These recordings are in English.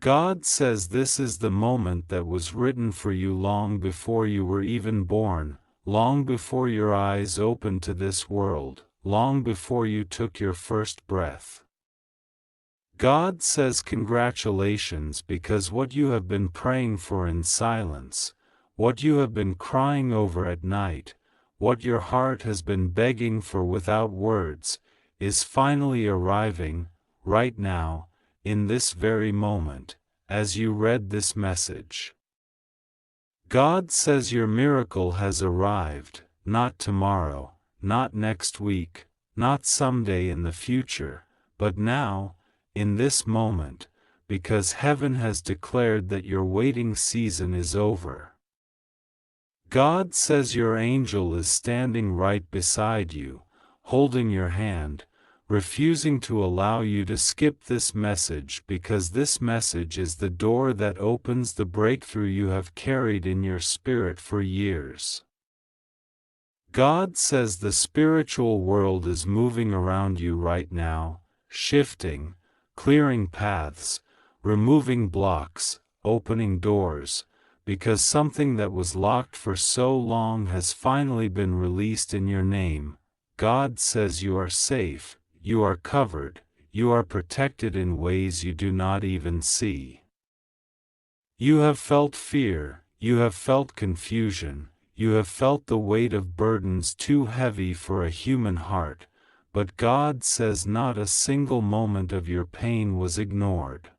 God says this is the moment that was written for you long before you were even born, long before your eyes opened to this world, long before you took your first breath. God says congratulations, because what you have been praying for in silence, what you have been crying over at night, what your heart has been begging for without words, is finally arriving, right now, in this very moment, as you read this message. God says your miracle has arrived, not tomorrow, not next week, not someday in the future, but now, in this moment, because heaven has declared that your waiting season is over. God says your angel is standing right beside you, holding your hand, refusing to allow you to skip this message, because this message is the door that opens the breakthrough you have carried in your spirit for years. God says the spiritual world is moving around you right now, shifting, clearing paths, removing blocks, opening doors, because something that was locked for so long has finally been released in your name. God says you are safe, you are covered, you are protected in ways you do not even see. You have felt fear, you have felt confusion, you have felt the weight of burdens too heavy for a human heart, but God says not a single moment of your pain was ignored.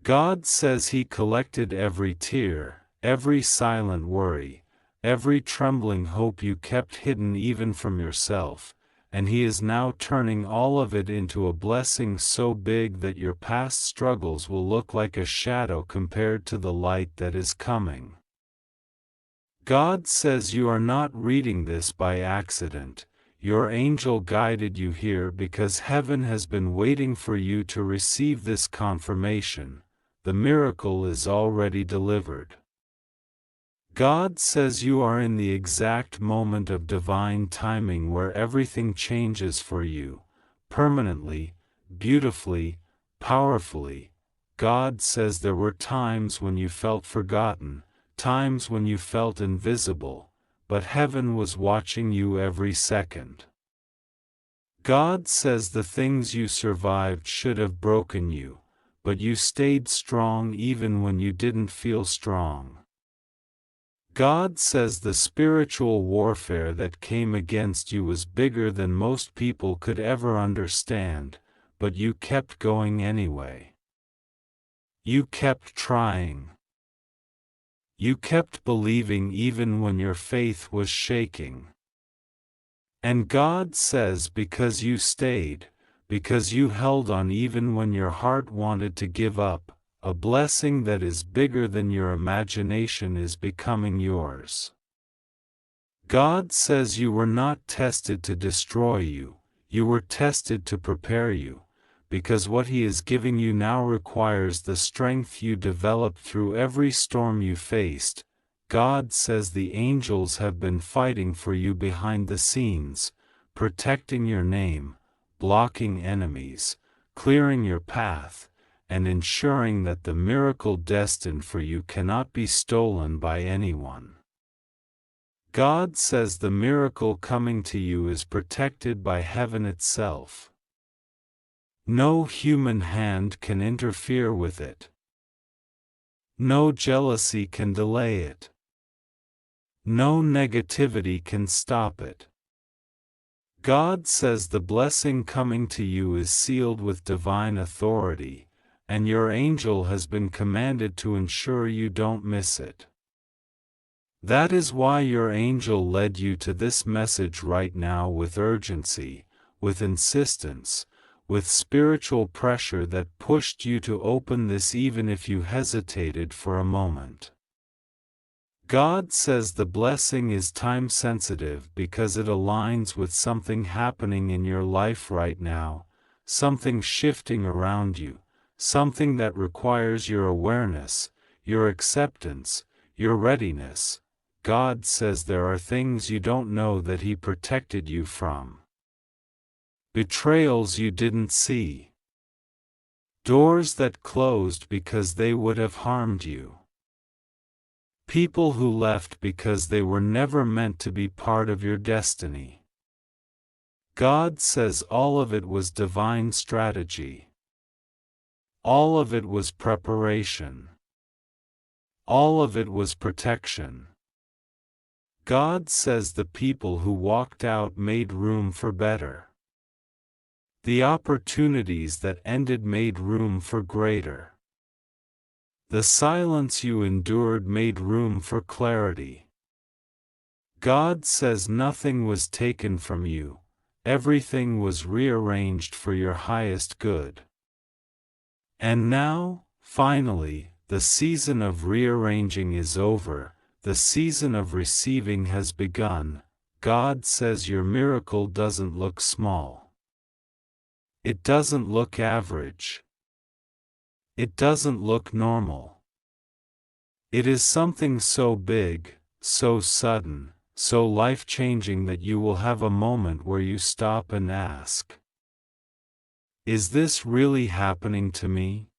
God says He collected every tear, every silent worry, every trembling hope you kept hidden even from yourself, and He is now turning all of it into a blessing so big that your past struggles will look like a shadow compared to the light that is coming. God says you are not reading this by accident. Your angel guided you here because heaven has been waiting for you to receive this confirmation. The miracle is already delivered. God says you are in the exact moment of divine timing where everything changes for you, permanently, beautifully, powerfully. God says there were times when you felt forgotten, times when you felt invisible, but heaven was watching you every second. God says the things you survived should have broken you, but you stayed strong even when you didn't feel strong. God says the spiritual warfare that came against you was bigger than most people could ever understand, but you kept going anyway. You kept trying. You kept believing even when your faith was shaking. And God says because you stayed, because you held on even when your heart wanted to give up, a blessing that is bigger than your imagination is becoming yours. God says you were not tested to destroy you, you were tested to prepare you, because what He is giving you now requires the strength you developed through every storm you faced. God says the angels have been fighting for you behind the scenes, protecting your name, blocking enemies, clearing your path, and ensuring that the miracle destined for you cannot be stolen by anyone. God says the miracle coming to you is protected by heaven itself. No human hand can interfere with it. No jealousy can delay it. No negativity can stop it. God says the blessing coming to you is sealed with divine authority, and your angel has been commanded to ensure you don't miss it. That is why your angel led you to this message right now with urgency, with insistence, with spiritual pressure that pushed you to open this even if you hesitated for a moment. God says the blessing is time-sensitive because it aligns with something happening in your life right now, something shifting around you, something that requires your awareness, your acceptance, your readiness. God says there are things you don't know that He protected you from. Betrayals you didn't see. Doors that closed because they would have harmed you. People who left because they were never meant to be part of your destiny. God says all of it was divine strategy. All of it was preparation. All of it was protection. God says the people who walked out made room for better. The opportunities that ended made room for greater. The silence you endured made room for clarity. God says nothing was taken from you, everything was rearranged for your highest good. And now, finally, the season of rearranging is over, the season of receiving has begun. God says your miracle doesn't look small. It doesn't look average. It doesn't look normal. It is something so big, so sudden, so life-changing that you will have a moment where you stop and ask, "Is this really happening to me?"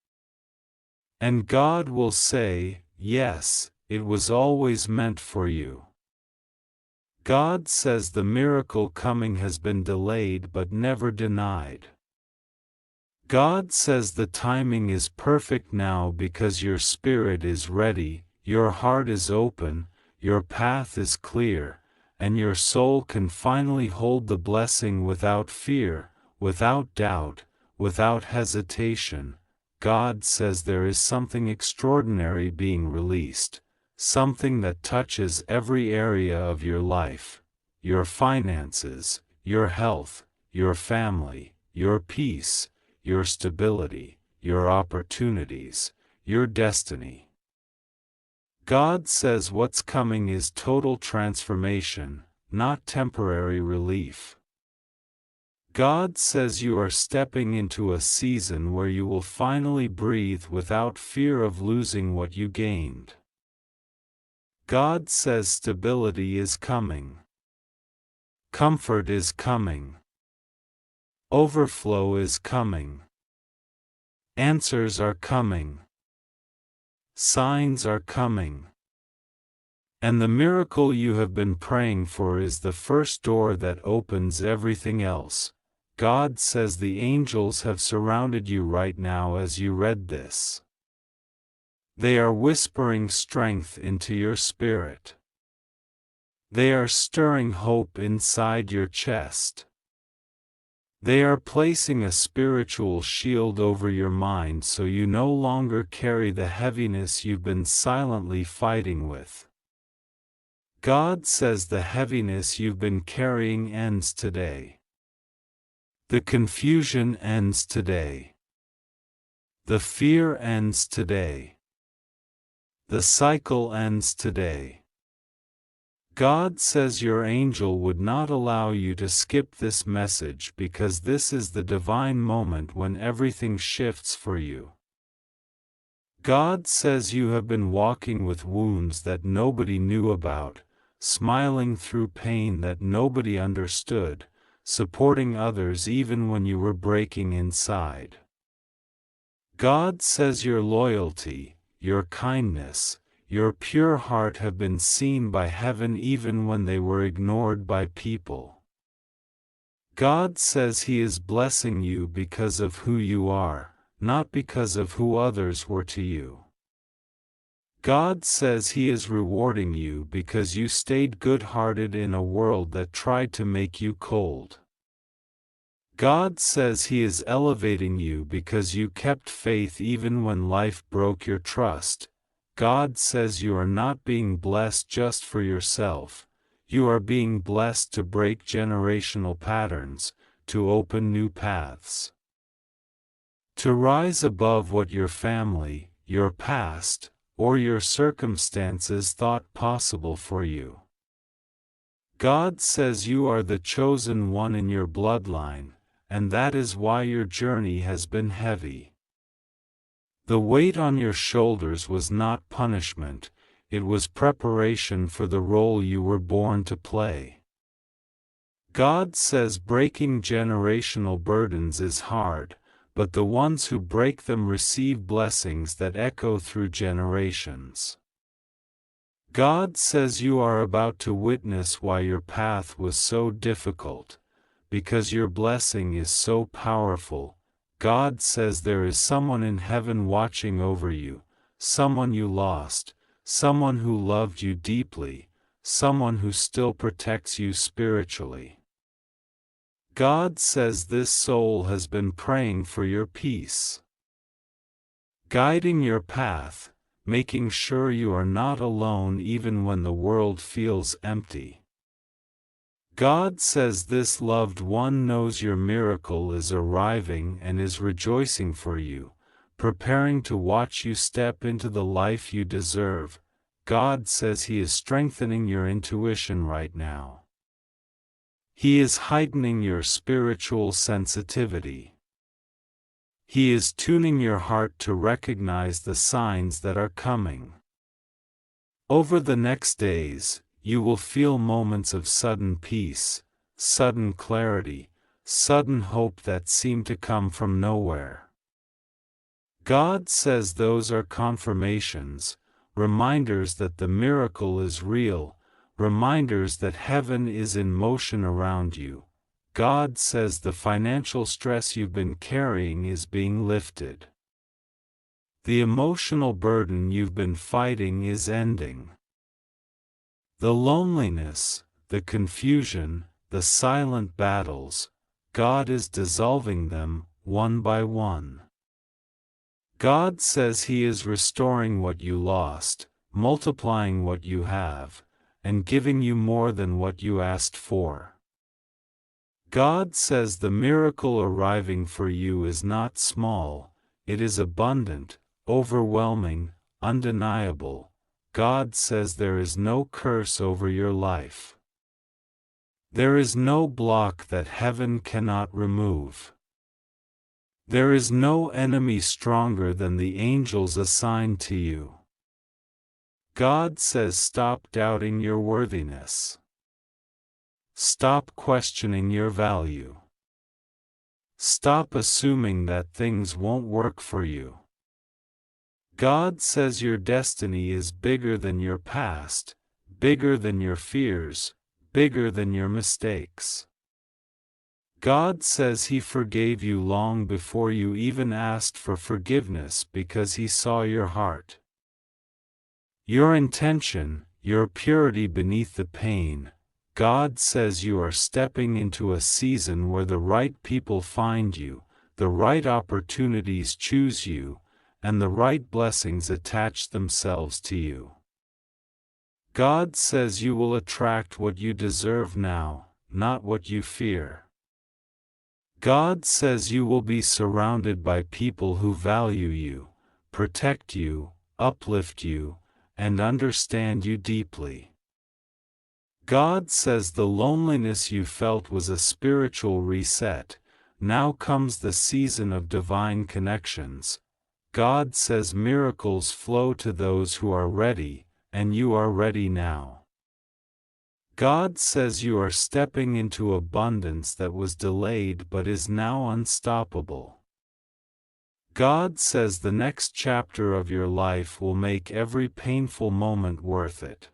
And God will say, "Yes, it was always meant for you." God says the miracle coming has been delayed but never denied. God says the timing is perfect now because your spirit is ready, your heart is open, your path is clear, and your soul can finally hold the blessing without fear, without doubt, without hesitation. God says there is something extraordinary being released, something that touches every area of your life, your finances, your health, your family, your peace, your stability, your opportunities, your destiny. God says what's coming is total transformation, not temporary relief. God says you are stepping into a season where you will finally breathe without fear of losing what you gained. God says stability is coming. Comfort is coming. Overflow is coming. Answers are coming. Signs are coming. And the miracle you have been praying for is the first door that opens everything else. God says the angels have surrounded you right now as you read this. They are whispering strength into your spirit. They are stirring hope inside your chest. They are placing a spiritual shield over your mind so you no longer carry the heaviness you've been silently fighting with. God says the heaviness you've been carrying ends today. The confusion ends today. The fear ends today. The cycle ends today. God says your angel would not allow you to skip this message because this is the divine moment when everything shifts for you. God says you have been walking with wounds that nobody knew about, smiling through pain that nobody understood, supporting others even when you were breaking inside. God says your loyalty, your kindness, your pure heart have been seen by heaven even when they were ignored by people. God says He is blessing you because of who you are, not because of who others were to you. God says He is rewarding you because you stayed good-hearted in a world that tried to make you cold. God says He is elevating you because you kept faith even when life broke your trust. God says you are not being blessed just for yourself, you are being blessed to break generational patterns, to open new paths. To rise above what your family, your past, or your circumstances thought possible for you. God says you are the chosen one in your bloodline, and that is why your journey has been heavy. The weight on your shoulders was not punishment, it was preparation for the role you were born to play. God says breaking generational burdens is hard, but the ones who break them receive blessings that echo through generations. God says you are about to witness why your path was so difficult, because your blessing is so powerful. God says there is someone in heaven watching over you, someone you lost, someone who loved you deeply, someone who still protects you spiritually. God says this soul has been praying for your peace, guiding your path, making sure you are not alone even when the world feels empty. God says this loved one knows your miracle is arriving and is rejoicing for you, preparing to watch you step into the life you deserve. God says He is strengthening your intuition right now. He is heightening your spiritual sensitivity. He is tuning your heart to recognize the signs that are coming. Over the next days, you will feel moments of sudden peace, sudden clarity, sudden hope that seem to come from nowhere. God says those are confirmations, reminders that the miracle is real, reminders that heaven is in motion around you. God says the financial stress you've been carrying is being lifted. The emotional burden you've been fighting is ending. The loneliness, the confusion, the silent battles, God is dissolving them, one by one. God says He is restoring what you lost, multiplying what you have, and giving you more than what you asked for. God says the miracle arriving for you is not small, it is abundant, overwhelming, undeniable. God says there is no curse over your life. There is no block that heaven cannot remove. There is no enemy stronger than the angels assigned to you. God says stop doubting your worthiness. Stop questioning your value. Stop assuming that things won't work for you. God says your destiny is bigger than your past, bigger than your fears, bigger than your mistakes. God says He forgave you long before you even asked for forgiveness because He saw your heart. Your intention, your purity beneath the pain. God says you are stepping into a season where the right people find you, the right opportunities choose you, and the right blessings attach themselves to you. God says you will attract what you deserve now, not what you fear. God says you will be surrounded by people who value you, protect you, uplift you, and understand you deeply. God says the loneliness you felt was a spiritual reset. Now comes the season of divine connections. God says miracles flow to those who are ready, and you are ready now. God says you are stepping into abundance that was delayed but is now unstoppable. God says the next chapter of your life will make every painful moment worth it.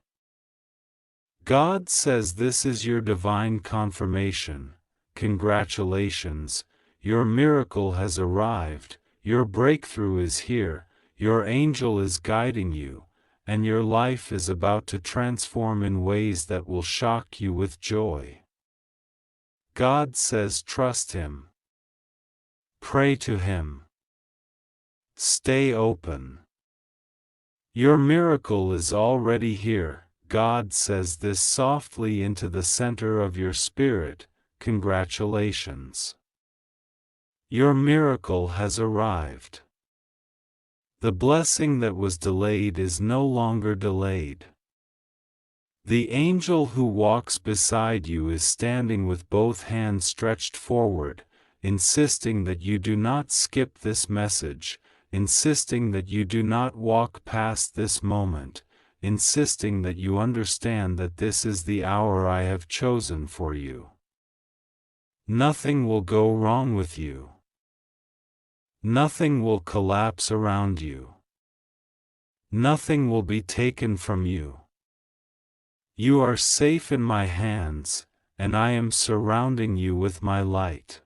God says this is your divine confirmation. Congratulations, your miracle has arrived, your breakthrough is here, your angel is guiding you, and your life is about to transform in ways that will shock you with joy. God says trust Him. Pray to Him. Stay open. Your miracle is already here. God says this softly into the center of your spirit. Congratulations. Your miracle has arrived. The blessing that was delayed is no longer delayed. The angel who walks beside you is standing with both hands stretched forward, insisting that you do not skip this message, insisting that you do not walk past this moment, insisting that you understand that this is the hour I have chosen for you. Nothing will go wrong with you. Nothing will collapse around you. Nothing will be taken from you. You are safe in my hands, and I am surrounding you with my light.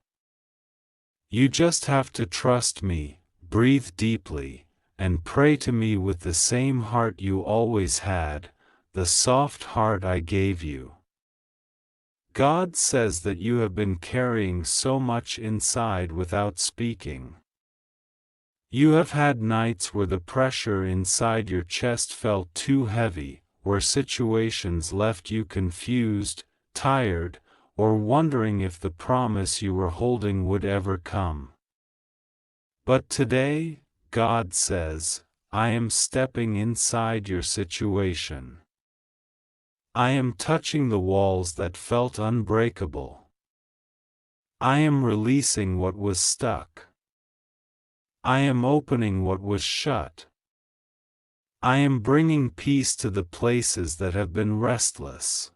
You just have to trust me, breathe deeply, and pray to me with the same heart you always had, the soft heart I gave you. God says that you have been carrying so much inside without speaking. You have had nights where the pressure inside your chest felt too heavy, where situations left you confused, tired, or wondering if the promise you were holding would ever come. But today, God says, I am stepping inside your situation. I am touching the walls that felt unbreakable. I am releasing what was stuck. I am opening what was shut. I am bringing peace to the places that have been restless.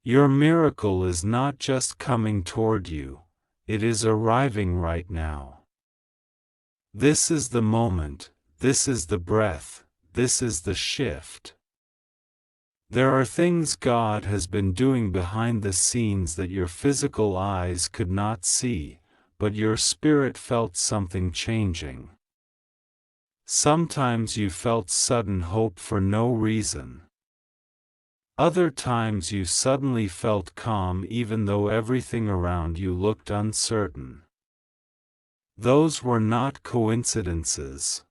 Your miracle is not just coming toward you, it is arriving right now. This is the moment, this is the breath, this is the shift. There are things God has been doing behind the scenes that your physical eyes could not see, but your spirit felt something changing. Sometimes you felt sudden hope for no reason. Other times you suddenly felt calm even though everything around you looked uncertain. Those were not coincidences.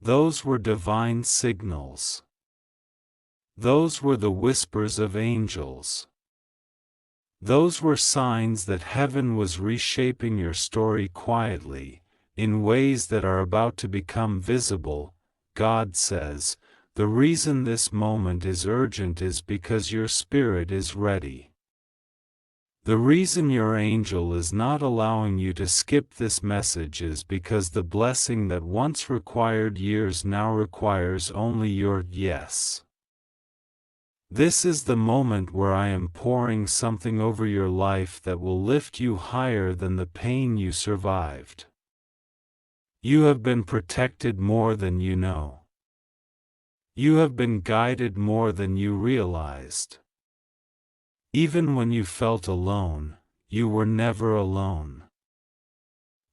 Those were divine signals. Those were the whispers of angels. Those were signs that heaven was reshaping your story quietly, in ways that are about to become visible. God says, the reason this moment is urgent is because your spirit is ready. The reason your angel is not allowing you to skip this message is because the blessing that once required years now requires only your yes. This is the moment where I am pouring something over your life that will lift you higher than the pain you survived. You have been protected more than you know. You have been guided more than you realized. Even when you felt alone, you were never alone.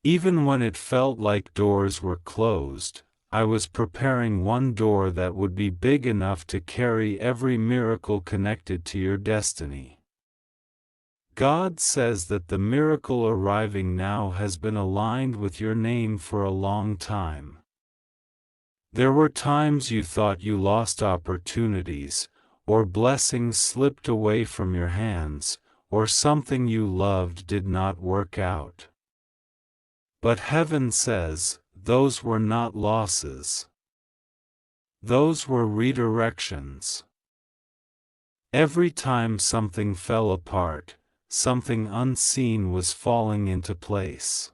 Even when it felt like doors were closed, I was preparing one door that would be big enough to carry every miracle connected to your destiny. God says that the miracle arriving now has been aligned with your name for a long time. There were times you thought you lost opportunities, or blessings slipped away from your hands, or something you loved did not work out. But heaven says, those were not losses. Those were redirections. Every time something fell apart, something unseen was falling into place.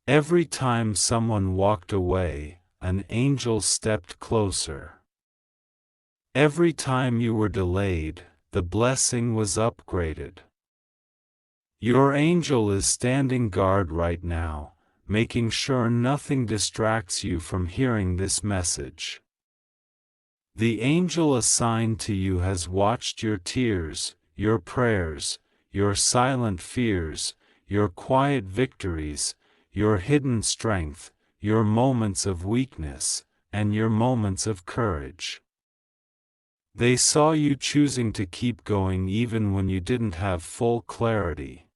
Every time someone walked away, an angel stepped closer. Every time you were delayed, the blessing was upgraded. Your angel is standing guard right now, making sure nothing distracts you from hearing this message. The angel assigned to you has watched your tears, your prayers, your silent fears, your quiet victories, your hidden strength, your moments of weakness, and your moments of courage. They saw you choosing to keep going even when you didn't have full clarity.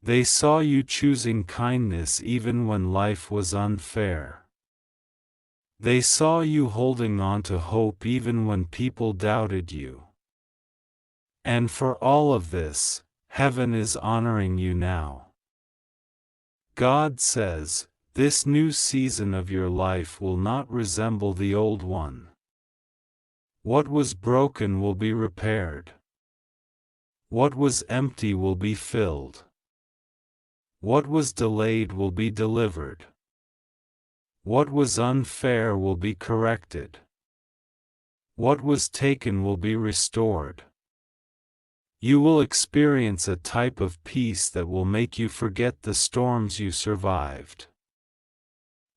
They saw you choosing kindness even when life was unfair. They saw you holding on to hope even when people doubted you. And for all of this, heaven is honoring you now. God says, this new season of your life will not resemble the old one. What was broken will be repaired. What was empty will be filled. What was delayed will be delivered. What was unfair will be corrected. What was taken will be restored. You will experience a type of peace that will make you forget the storms you survived.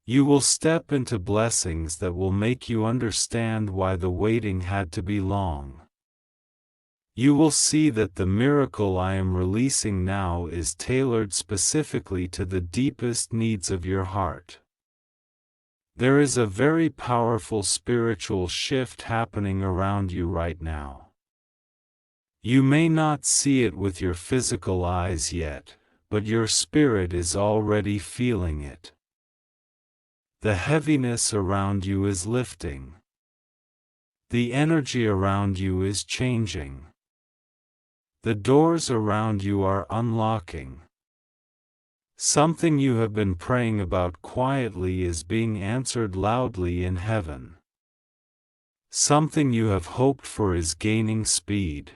You will step into blessings that will make you understand why the waiting had to be long. You will see that the miracle I am releasing now is tailored specifically to the deepest needs of your heart. There is a very powerful spiritual shift happening around you right now. You may not see it with your physical eyes yet, but your spirit is already feeling it. The heaviness around you is lifting. The energy around you is changing. The doors around you are unlocking. Something you have been praying about quietly is being answered loudly in heaven. Something you have hoped for is gaining speed.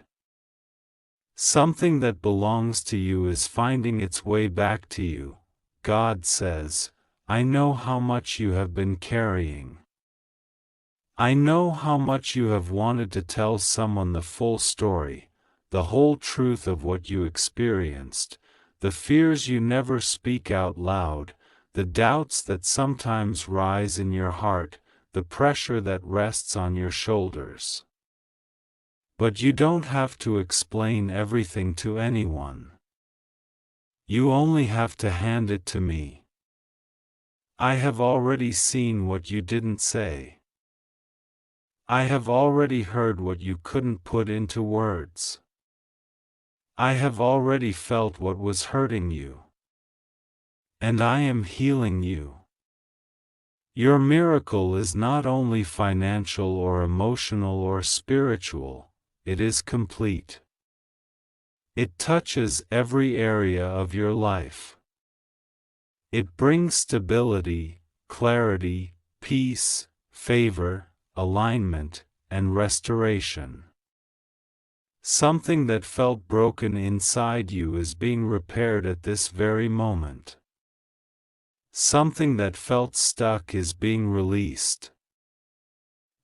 Something that belongs to you is finding its way back to you. God says, I know how much you have been carrying. I know how much you have wanted to tell someone the full story, the whole truth of what you experienced, the fears you never speak out loud, the doubts that sometimes rise in your heart, the pressure that rests on your shoulders. But you don't have to explain everything to anyone. You only have to hand it to me. I have already seen what you didn't say. I have already heard what you couldn't put into words. I have already felt what was hurting you. And I am healing you. Your miracle is not only financial or emotional or spiritual, it is complete. It touches every area of your life. It brings stability, clarity, peace, favor, alignment, and restoration. Something that felt broken inside you is being repaired at this very moment. Something that felt stuck is being released.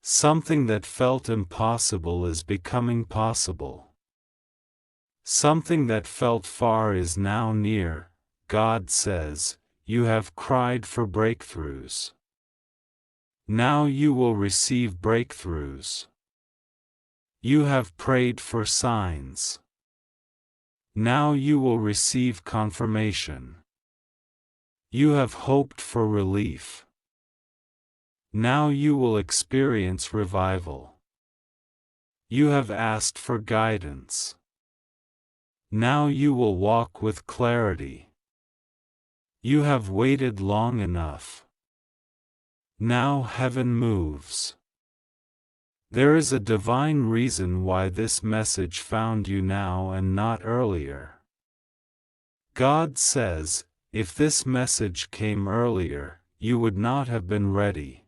Something that felt impossible is becoming possible. Something that felt far is now near. God says, you have cried for breakthroughs. Now you will receive breakthroughs. You have prayed for signs. Now you will receive confirmation. You have hoped for relief. Now you will experience revival. You have asked for guidance. Now you will walk with clarity. You have waited long enough. Now heaven moves. There is a divine reason why this message found you now and not earlier. God says, if this message came earlier, you would not have been ready.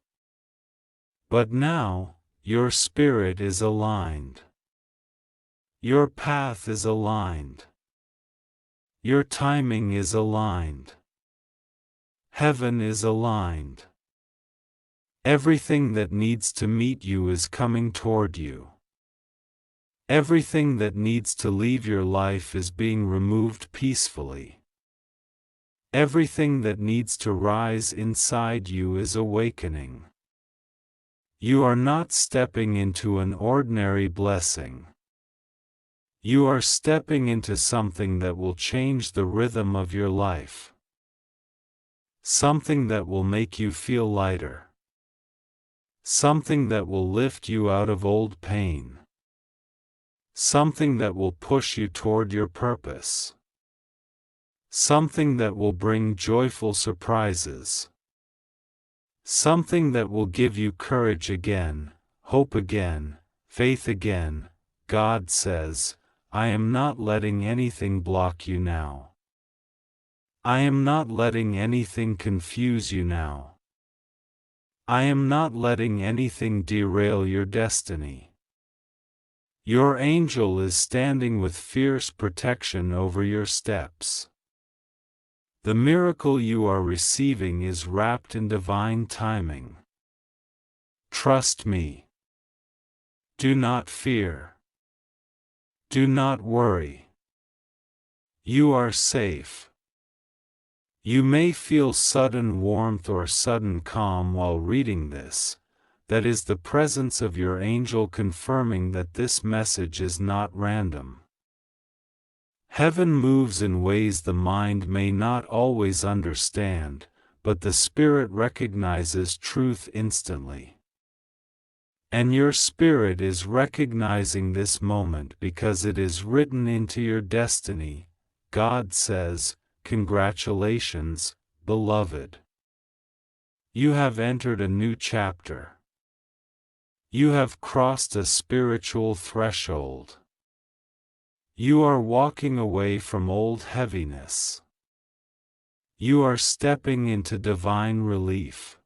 But now, your spirit is aligned. Your path is aligned. Your timing is aligned. Heaven is aligned. Everything that needs to meet you is coming toward you. Everything that needs to leave your life is being removed peacefully. Everything that needs to rise inside you is awakening. You are not stepping into an ordinary blessing. You are stepping into something that will change the rhythm of your life. Something that will make you feel lighter. Something that will lift you out of old pain. Something that will push you toward your purpose. Something that will bring joyful surprises. Something that will give you courage again, hope again, faith again. God says, I am not letting anything block you now. I am not letting anything confuse you now. I am not letting anything derail your destiny. Your angel is standing with fierce protection over your steps. The miracle you are receiving is wrapped in divine timing. Trust me. Do not fear. Do not worry. You are safe. You may feel sudden warmth or sudden calm while reading this. That is the presence of your angel confirming that this message is not random. Heaven moves in ways the mind may not always understand, but the Spirit recognizes truth instantly. And your spirit is recognizing this moment because it is written into your destiny. God says, "Congratulations, beloved. You have entered a new chapter. You have crossed a spiritual threshold. You are walking away from old heaviness. You are stepping into divine relief.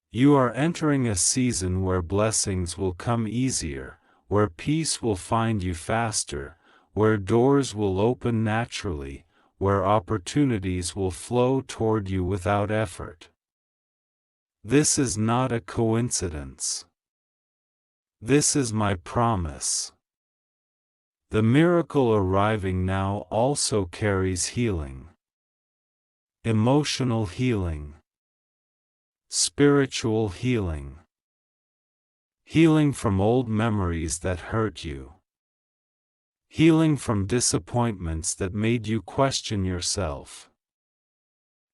You are entering a season where blessings will come easier, where peace will find you faster, where doors will open naturally, where opportunities will flow toward you without effort. This is not a coincidence. This is my promise." The miracle arriving now also carries healing. Emotional healing. Spiritual healing. Healing from old memories that hurt you. Healing from disappointments that made you question yourself.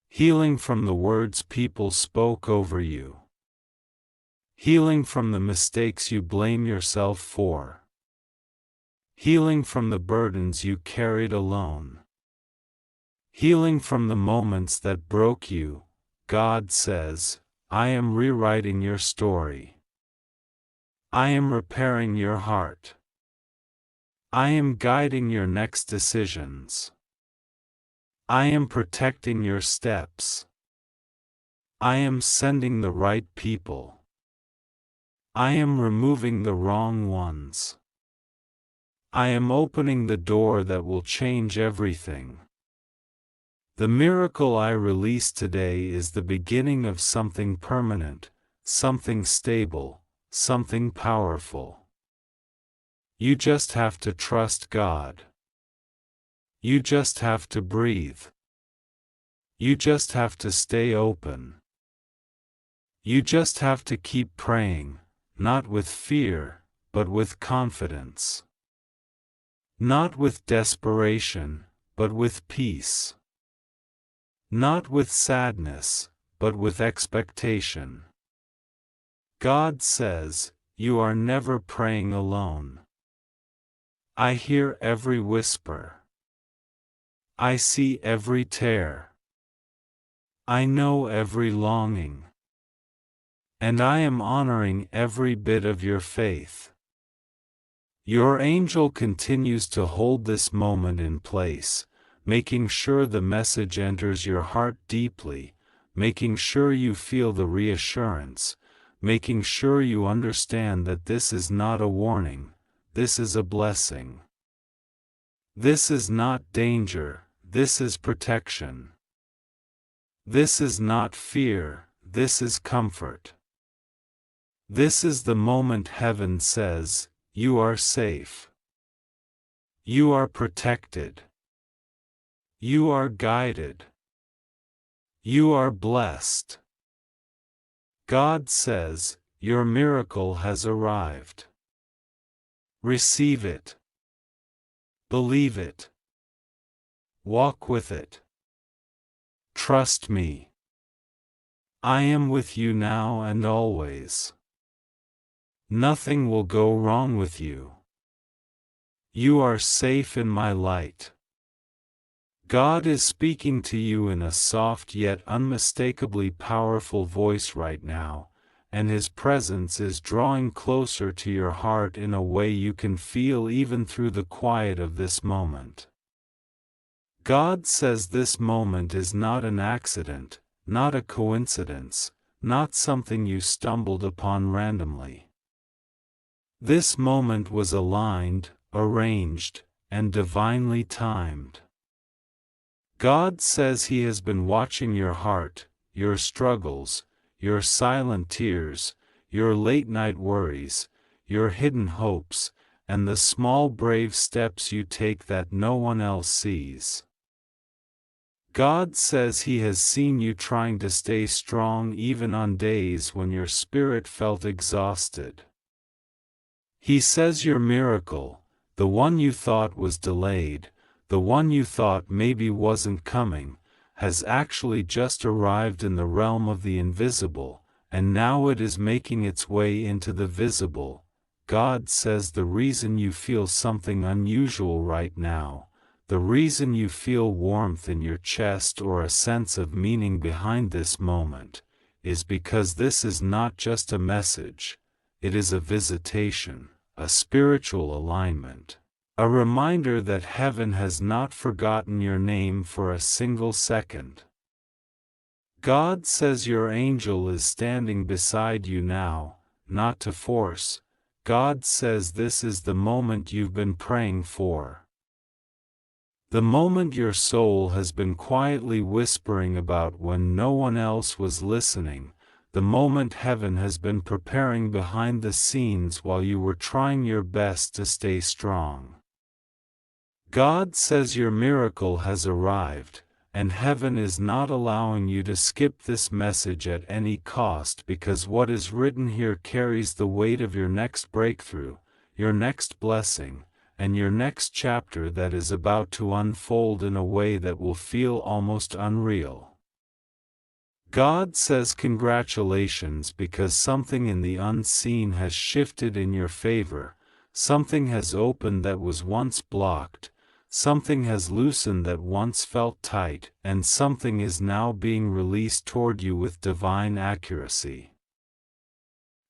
Healing from the words people spoke over you. Healing from the mistakes you blame yourself for. Healing from the burdens you carried alone. Healing from the moments that broke you. God says, "I am rewriting your story. I am repairing your heart. I am guiding your next decisions. I am protecting your steps. I am sending the right people. I am removing the wrong ones. I am opening the door that will change everything." The miracle I release today is the beginning of something permanent, something stable, something powerful. You just have to trust God. You just have to breathe. You just have to stay open. You just have to keep praying, not with fear, but with confidence. Not with desperation, but with peace. Not with sadness, but with expectation. God says, "You are never praying alone. I hear every whisper. I see every tear. I know every longing. And I am honoring every bit of your faith." Your angel continues to hold this moment in place, making sure the message enters your heart deeply, making sure you feel the reassurance, making sure you understand that this is not a warning, this is a blessing. This is not danger, this is protection. This is not fear, this is comfort. This is the moment heaven says, "You are safe. You are protected. You are guided. You are blessed." God says, "Your miracle has arrived." Receive it. Believe it. Walk with it. Trust me. I am with you now and always. Nothing will go wrong with you. You are safe in my light. God is speaking to you in a soft yet unmistakably powerful voice right now, and His presence is drawing closer to your heart in a way you can feel even through the quiet of this moment. God says this moment is not an accident, not a coincidence, not something you stumbled upon randomly. This moment was aligned, arranged, and divinely timed. God says He has been watching your heart, your struggles, your silent tears, your late-night worries, your hidden hopes, and the small brave steps you take that no one else sees. God says He has seen you trying to stay strong even on days when your spirit felt exhausted. He says your miracle, the one you thought was delayed, the one you thought maybe wasn't coming, has actually just arrived in the realm of the invisible, and now it is making its way into the visible. God says the reason you feel something unusual right now, the reason you feel warmth in your chest or a sense of meaning behind this moment, is because this is not just a message, it is a visitation, a spiritual alignment, a reminder that heaven has not forgotten your name for a single second. God says your angel is standing beside you now, not to force. God says this is the moment you've been praying for. The moment your soul has been quietly whispering about when no one else was listening, the moment heaven has been preparing behind the scenes while you were trying your best to stay strong. God says your miracle has arrived, and heaven is not allowing you to skip this message at any cost, because what is written here carries the weight of your next breakthrough, your next blessing, and your next chapter that is about to unfold in a way that will feel almost unreal. God says congratulations, because something in the unseen has shifted in your favor, something has opened that was once blocked, something has loosened that once felt tight, and something is now being released toward you with divine accuracy.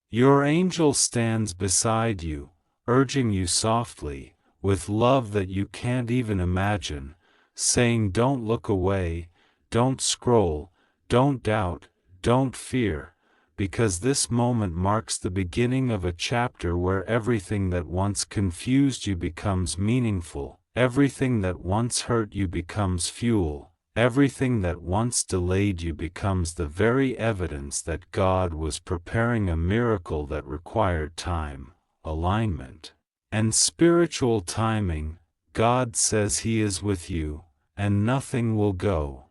Your angel stands beside you, urging you softly, with love that you can't even imagine, saying don't look away, don't scroll, don't doubt, don't fear, because this moment marks the beginning of a chapter where everything that once confused you becomes meaningful, everything that once hurt you becomes fuel, everything that once delayed you becomes the very evidence that God was preparing a miracle that required time, alignment, and spiritual timing. God says He is with you, and nothing will go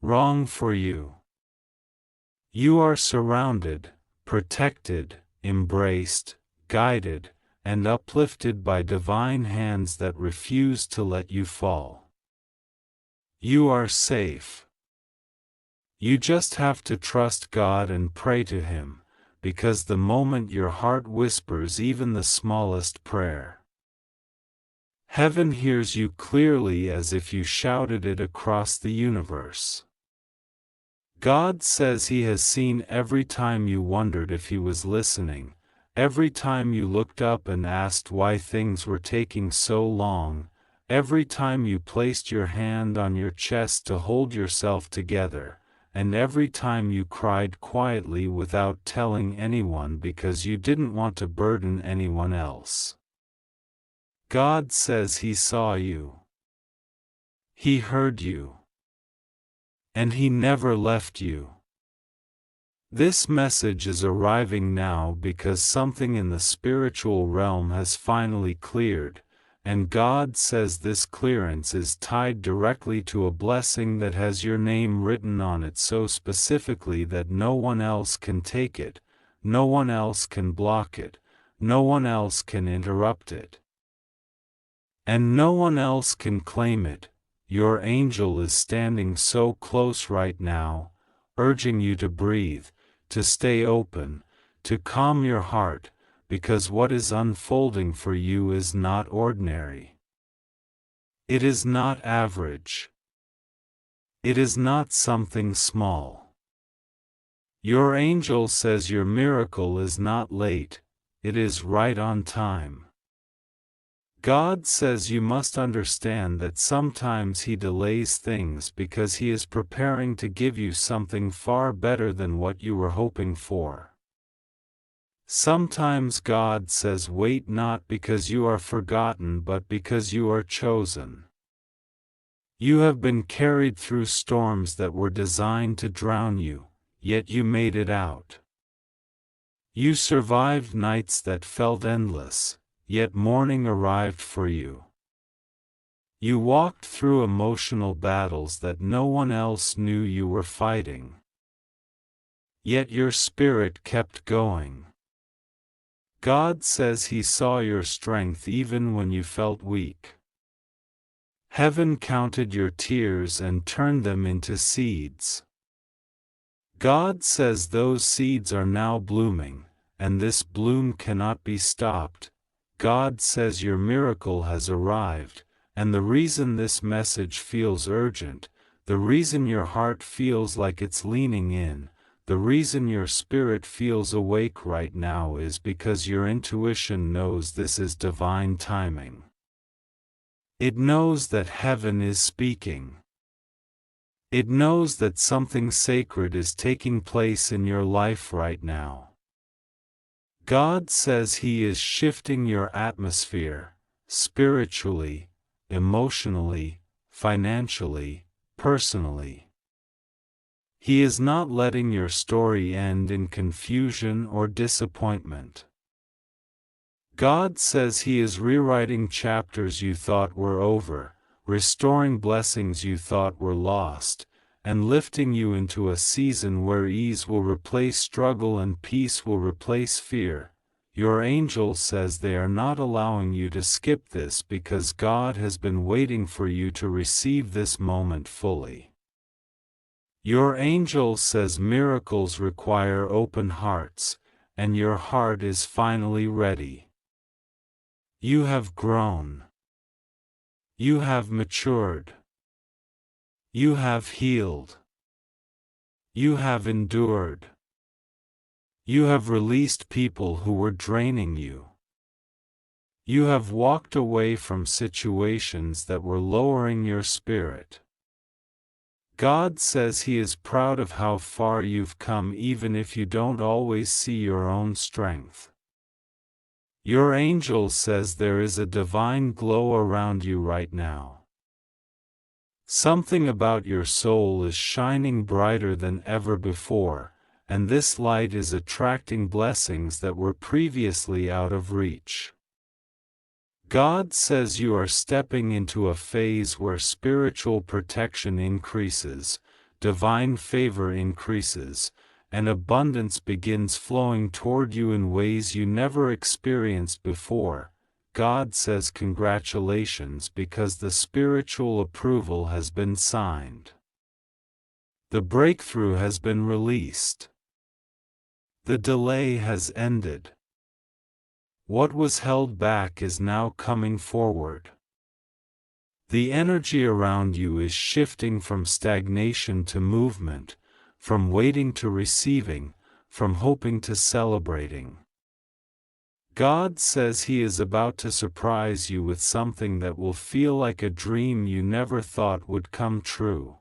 wrong for you. You are surrounded, protected, embraced, guided, and uplifted by divine hands that refuse to let you fall. You are safe. You just have to trust God and pray to Him, because the moment your heart whispers even the smallest prayer, heaven hears you clearly as if you shouted it across the universe. God says He has seen every time you wondered if He was listening, every time you looked up and asked why things were taking so long, every time you placed your hand on your chest to hold yourself together, and every time you cried quietly without telling anyone because you didn't want to burden anyone else. God says He saw you. He heard you. And He never left you. This message is arriving now because something in the spiritual realm has finally cleared, and God says this clearance is tied directly to a blessing that has your name written on it so specifically that no one else can take it, no one else can block it, no one else can interrupt it, and no one else can claim it. Your angel is standing so close right now, urging you to breathe, to stay open, to calm your heart, because what is unfolding for you is not ordinary. It is not average. It is not something small. Your angel says your miracle is not late, it is right on time. God says you must understand that sometimes He delays things because He is preparing to give you something far better than what you were hoping for. Sometimes God says wait, not because you are forgotten but because you are chosen. You have been carried through storms that were designed to drown you, yet you made it out. You survived nights that felt endless, yet morning arrived for you. You walked through emotional battles that no one else knew you were fighting. Yet your spirit kept going. God says He saw your strength even when you felt weak. Heaven counted your tears and turned them into seeds. God says those seeds are now blooming, and this bloom cannot be stopped. God says your miracle has arrived, and the reason this message feels urgent, the reason your heart feels like it's leaning in, the reason your spirit feels awake right now is because your intuition knows this is divine timing. It knows that heaven is speaking. It knows that something sacred is taking place in your life right now. God says He is shifting your atmosphere, spiritually, emotionally, financially, personally. He is not letting your story end in confusion or disappointment. God says He is rewriting chapters you thought were over, restoring blessings you thought were lost, and lifting you into a season where ease will replace struggle and peace will replace fear. Your angel says they are not allowing you to skip this because God has been waiting for you to receive this moment fully. Your angel says miracles require open hearts, and your heart is finally ready. You have grown. You have matured. You have healed. You have endured. You have released people who were draining you. You have walked away from situations that were lowering your spirit. God says He is proud of how far you've come even if you don't always see your own strength. Your angel says there is a divine glow around you right now. Something about your soul is shining brighter than ever before, and this light is attracting blessings that were previously out of reach. God says you are stepping into a phase where spiritual protection increases, divine favor increases, and abundance begins flowing toward you in ways you never experienced before. God says congratulations because the spiritual approval has been signed. The breakthrough has been released. The delay has ended. What was held back is now coming forward. The energy around you is shifting from stagnation to movement, from waiting to receiving, from hoping to celebrating. God says He is about to surprise you with something that will feel like a dream you never thought would come true.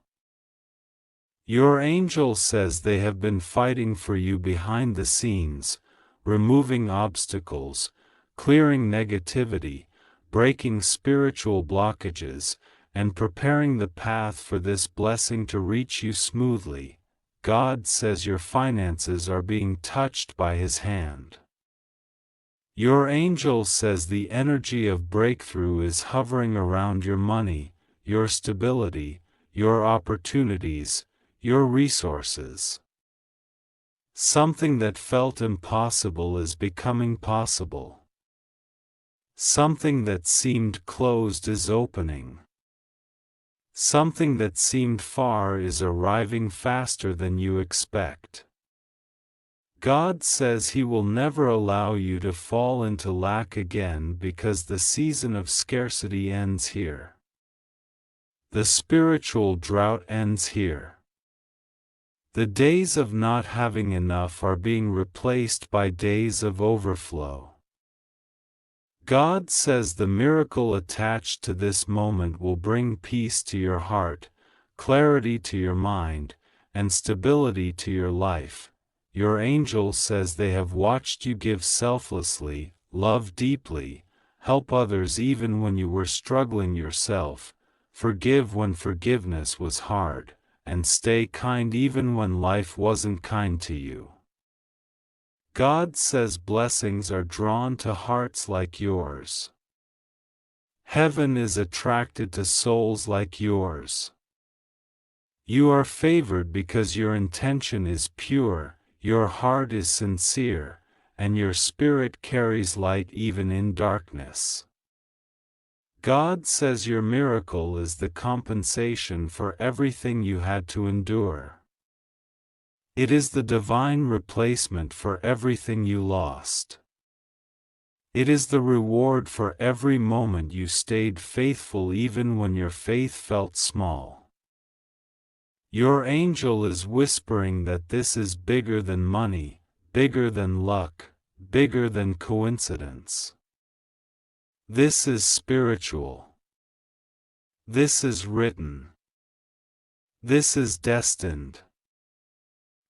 Your angel says they have been fighting for you behind the scenes, removing obstacles, clearing negativity, breaking spiritual blockages, and preparing the path for this blessing to reach you smoothly. God says your finances are being touched by His hand. Your angel says the energy of breakthrough is hovering around your money, your stability, your opportunities, your resources. Something that felt impossible is becoming possible. Something that seemed closed is opening. Something that seemed far is arriving faster than you expect. God says He will never allow you to fall into lack again because the season of scarcity ends here. The spiritual drought ends here. The days of not having enough are being replaced by days of overflow. God says the miracle attached to this moment will bring peace to your heart, clarity to your mind, and stability to your life. Your angel says they have watched you give selflessly, love deeply, help others even when you were struggling yourself, forgive when forgiveness was hard, and stay kind even when life wasn't kind to you. God says blessings are drawn to hearts like yours. Heaven is attracted to souls like yours. You are favored because your intention is pure, your heart is sincere, and your spirit carries light even in darkness. God says your miracle is the compensation for everything you had to endure. It is the divine replacement for everything you lost. It is the reward for every moment you stayed faithful even when your faith felt small. Your angel is whispering that this is bigger than money, bigger than luck, bigger than coincidence. This is spiritual. This is written. This is destined.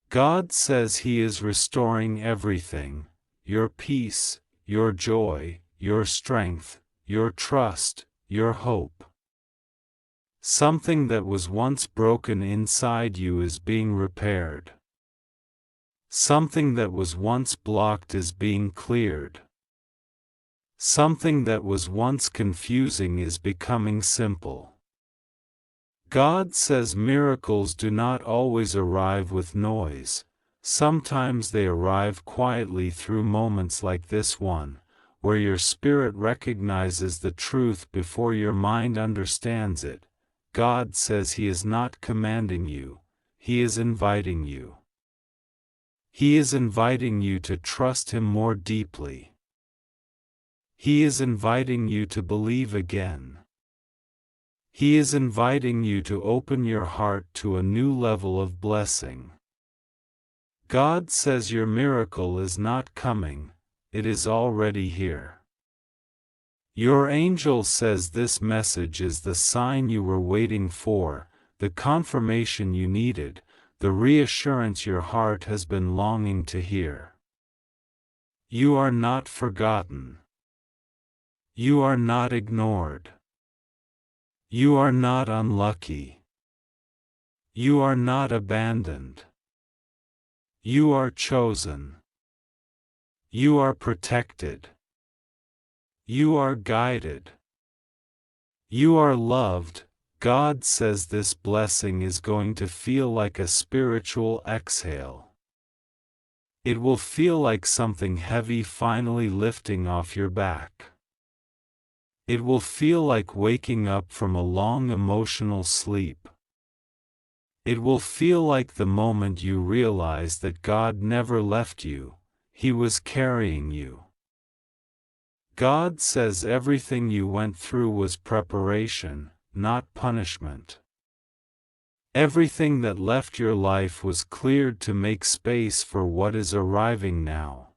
God says He is restoring everything: your peace, your joy, your strength, your trust, your hope. Something that was once broken inside you is being repaired. Something that was once blocked is being cleared. Something that was once confusing is becoming simple. God says miracles do not always arrive with noise. Sometimes they arrive quietly through moments like this one, where your spirit recognizes the truth before your mind understands it. God says He is not commanding you, He is inviting you. He is inviting you to trust Him more deeply. He is inviting you to believe again. He is inviting you to open your heart to a new level of blessing. God says your miracle is not coming, it is already here. Your angel says this message is the sign you were waiting for, the confirmation you needed, the reassurance your heart has been longing to hear. You are not forgotten. You are not ignored. You are not unlucky. You are not abandoned. You are chosen. You are protected. You are guided. You are loved. God says this blessing is going to feel like a spiritual exhale. It will feel like something heavy finally lifting off your back. It will feel like waking up from a long emotional sleep. It will feel like the moment you realize that God never left you, He was carrying you. God says everything you went through was preparation, not punishment. Everything that left your life was cleared to make space for what is arriving now.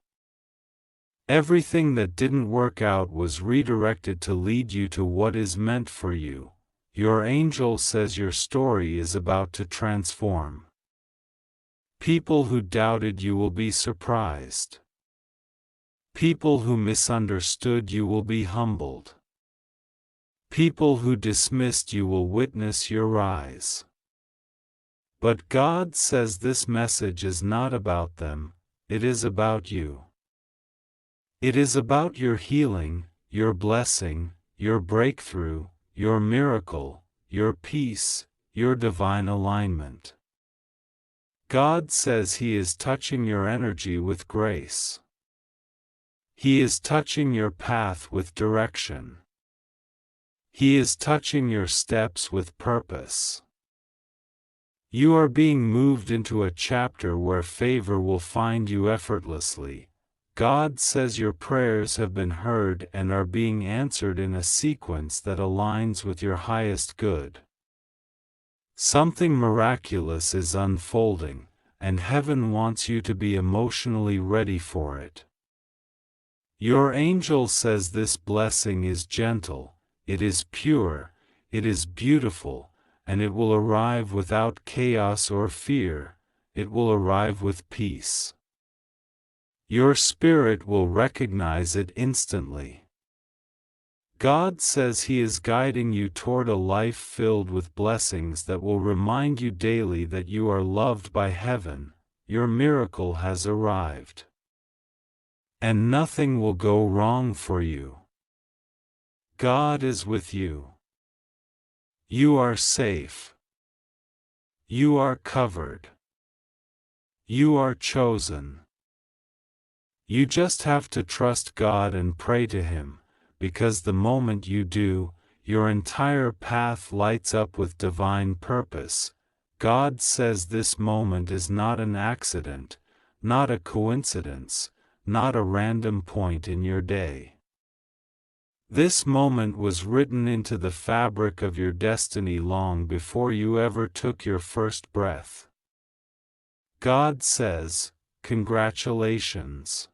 Everything that didn't work out was redirected to lead you to what is meant for you. Your angel says your story is about to transform. People who doubted you will be surprised. People who misunderstood you will be humbled. People who dismissed you will witness your rise. But God says this message is not about them, it is about you. It is about your healing, your blessing, your breakthrough, your miracle, your peace, your divine alignment. God says He is touching your energy with grace. He is touching your path with direction. He is touching your steps with purpose. You are being moved into a chapter where favor will find you effortlessly. God says your prayers have been heard and are being answered in a sequence that aligns with your highest good. Something miraculous is unfolding, and heaven wants you to be emotionally ready for it. Your angel says this blessing is gentle, it is pure, it is beautiful, and it will arrive without chaos or fear, it will arrive with peace. Your spirit will recognize it instantly. God says He is guiding you toward a life filled with blessings that will remind you daily that you are loved by heaven, your miracle has arrived. and nothing will go wrong for you. God is with you. You are safe. You are covered. You are chosen. You just have to trust God and pray to Him, because the moment you do, your entire path lights up with divine purpose. God says this moment is not an accident, not a coincidence, not a random point in your day. This moment was written into the fabric of your destiny long before you ever took your first breath. God says, "Congratulations.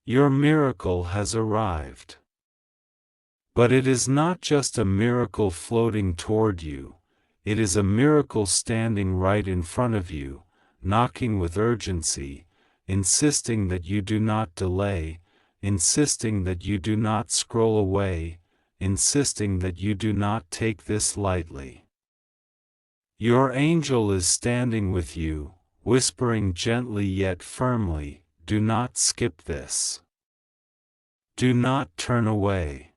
Your miracle has arrived." But it is not just a miracle floating toward you, it is a miracle standing right in front of you, knocking with urgency, insisting that you do not delay, insisting that you do not scroll away, insisting that you do not take this lightly. Your angel is standing with you, whispering gently yet firmly, "Do not skip this. Do not turn away.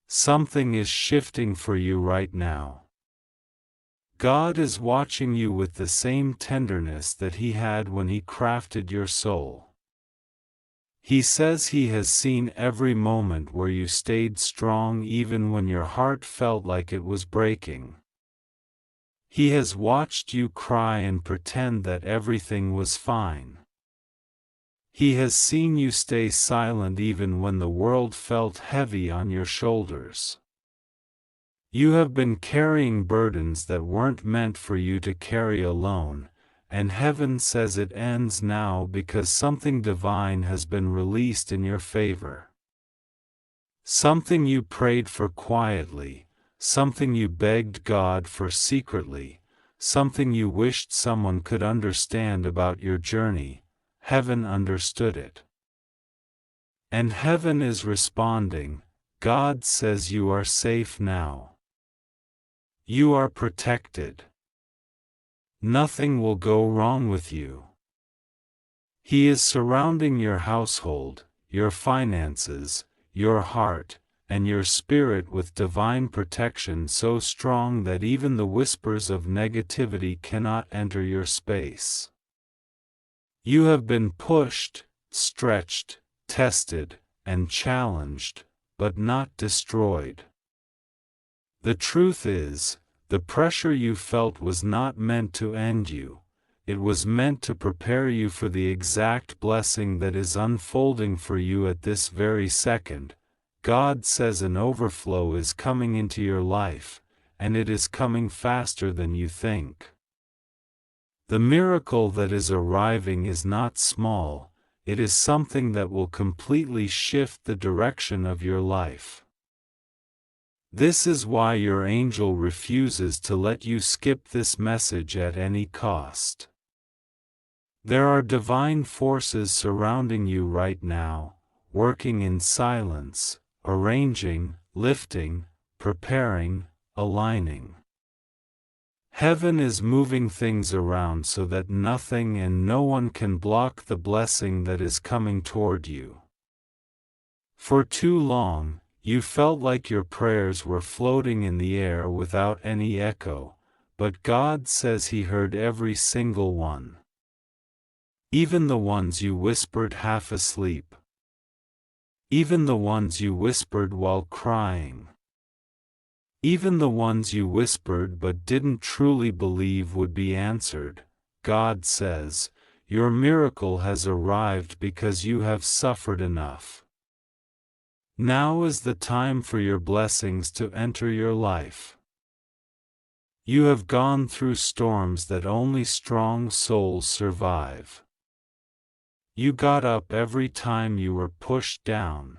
Something is shifting for you right now." God is watching you with the same tenderness that He had when He crafted your soul. He says He has seen every moment where you stayed strong even when your heart felt like it was breaking. He has watched you cry and pretend that everything was fine. He has seen you stay silent even when the world felt heavy on your shoulders. You have been carrying burdens that weren't meant for you to carry alone, and heaven says it ends now because something divine has been released in your favor. Something you prayed for quietly, something you begged God for secretly, something you wished someone could understand about your journey. Heaven understood it. And heaven is responding. God says you are safe now. You are protected. Nothing will go wrong with you. He is surrounding your household, your finances, your heart, and your spirit with divine protection so strong that even the whispers of negativity cannot enter your space. You have been pushed, stretched, tested, and challenged, but not destroyed. The truth is, the pressure you felt was not meant to end you, it was meant to prepare you for the exact blessing that is unfolding for you at this very second. God says an overflow is coming into your life, and it is coming faster than you think. The miracle that is arriving is not small, it is something that will completely shift the direction of your life. This is why your angel refuses to let you skip this message at any cost. There are divine forces surrounding you right now, working in silence, arranging, lifting, preparing, aligning. Heaven is moving things around so that nothing and no one can block the blessing that is coming toward you. For too long, you felt like your prayers were floating in the air without any echo, but God says He heard every single one. Even the ones you whispered half asleep. Even the ones you whispered while crying. Even the ones you whispered but didn't truly believe would be answered. God says, your miracle has arrived because you have suffered enough. Now is the time for your blessings to enter your life. You have gone through storms that only strong souls survive. You got up every time you were pushed down.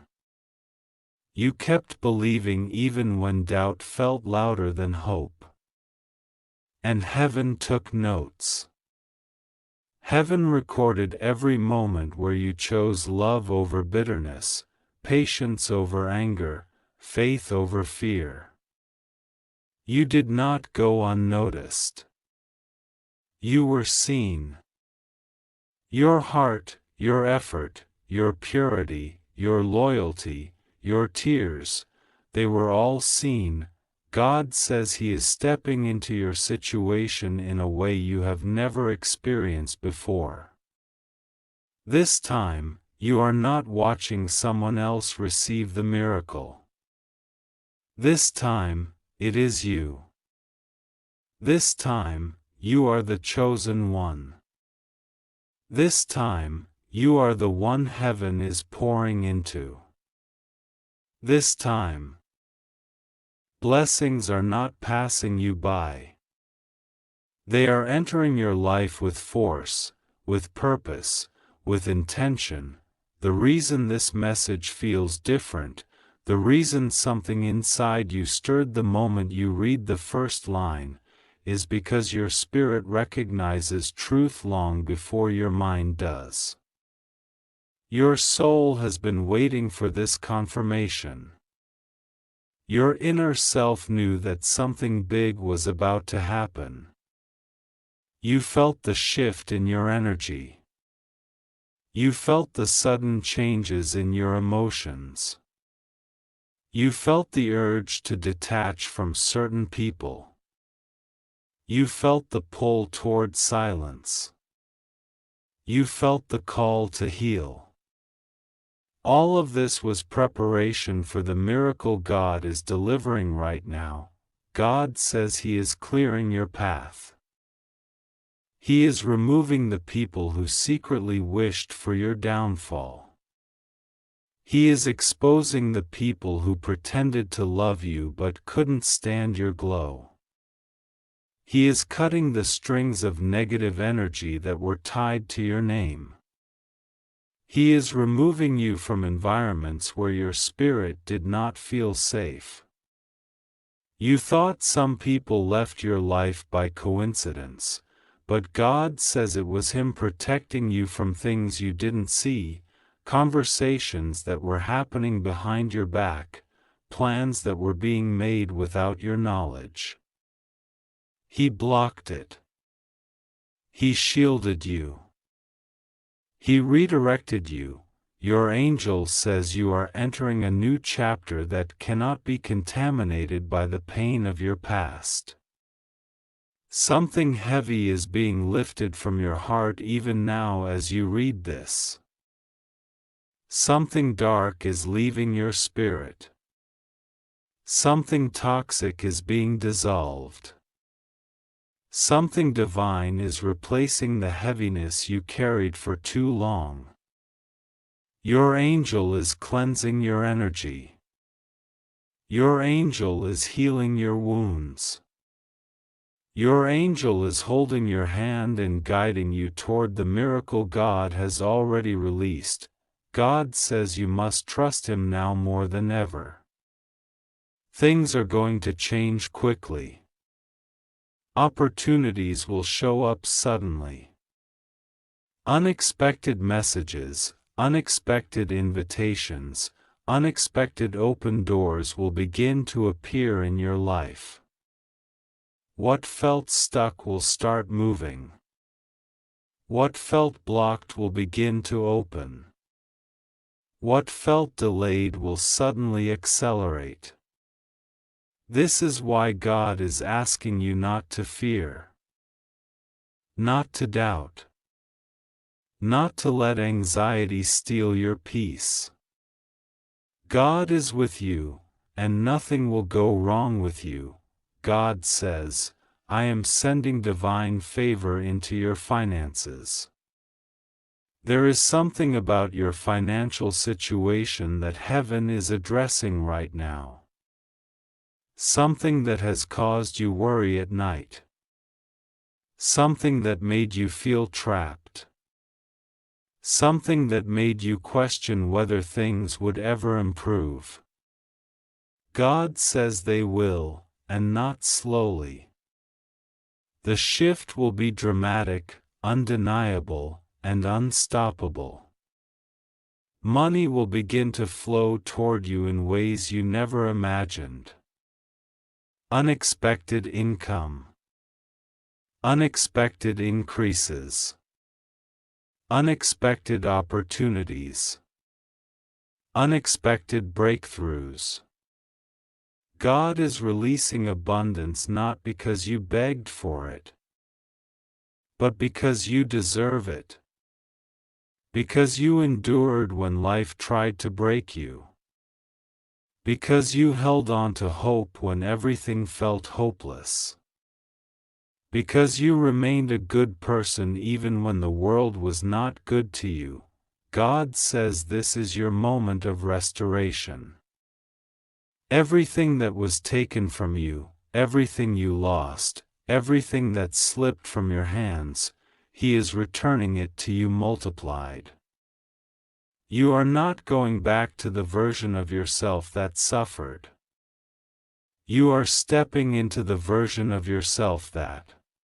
You kept believing even when doubt felt louder than hope. And heaven took notes. Heaven recorded every moment where you chose love over bitterness, patience over anger, faith over fear. You did not go unnoticed. You were seen. Your heart, your effort, your purity, your loyalty, your tears, they were all seen. God says He is stepping into your situation in a way you have never experienced before. This time, you are not watching someone else receive the miracle. This time, it is you. This time, you are the chosen one. This time, you are the one heaven is pouring into. This time, blessings are not passing you by. They are entering your life with force, with purpose, with intention. The reason this message feels different, the reason something inside you stirred the moment you read the first line, is because your spirit recognizes truth long before your mind does. Your soul has been waiting for this confirmation. Your inner self knew that something big was about to happen. You felt the shift in your energy. You felt the sudden changes in your emotions. You felt the urge to detach from certain people. You felt the pull toward silence. You felt the call to heal. All of this was preparation for the miracle God is delivering right now. God says He is clearing your path. He is removing the people who secretly wished for your downfall. He is exposing the people who pretended to love you but couldn't stand your glow. He is cutting the strings of negative energy that were tied to your name. He is removing you from environments where your spirit did not feel safe. You thought some people left your life by coincidence, but God says it was Him protecting you from things you didn't see, conversations that were happening behind your back, plans that were being made without your knowledge. He blocked it. He shielded you. He redirected you. Your angel says you are entering a new chapter that cannot be contaminated by the pain of your past. Something heavy is being lifted from your heart even now as you read this. Something dark is leaving your spirit. Something toxic is being dissolved. Something divine is replacing the heaviness you carried for too long. Your angel is cleansing your energy. Your angel is healing your wounds. Your angel is holding your hand and guiding you toward the miracle God has already released. God says you must trust Him now more than ever. Things are going to change quickly. Opportunities will show up suddenly. Unexpected messages, unexpected invitations, unexpected open doors will begin to appear in your life. What felt stuck will start moving. What felt blocked will begin to open. What felt delayed will suddenly accelerate. This is why God is asking you not to fear, not to doubt, not to let anxiety steal your peace. God is with you, and nothing will go wrong with you. God says, I am sending divine favor into your finances. There is something about your financial situation that heaven is addressing right now. Something that has caused you worry at night. Something that made you feel trapped. Something that made you question whether things would ever improve. God says they will, and not slowly. The shift will be dramatic, undeniable, and unstoppable. Money will begin to flow toward you in ways you never imagined. Unexpected income. Unexpected increases. unexpected opportunities, unexpected breakthroughs. God is releasing abundance not because you begged for it, but because you deserve it. Because you endured when life tried to break you. Because you held on to hope when everything felt hopeless. Because you remained a good person even when the world was not good to you, God says this is your moment of restoration. Everything that was taken from you, everything you lost, everything that slipped from your hands, He is returning it to you multiplied. You are not going back to the version of yourself that suffered. You are stepping into the version of yourself that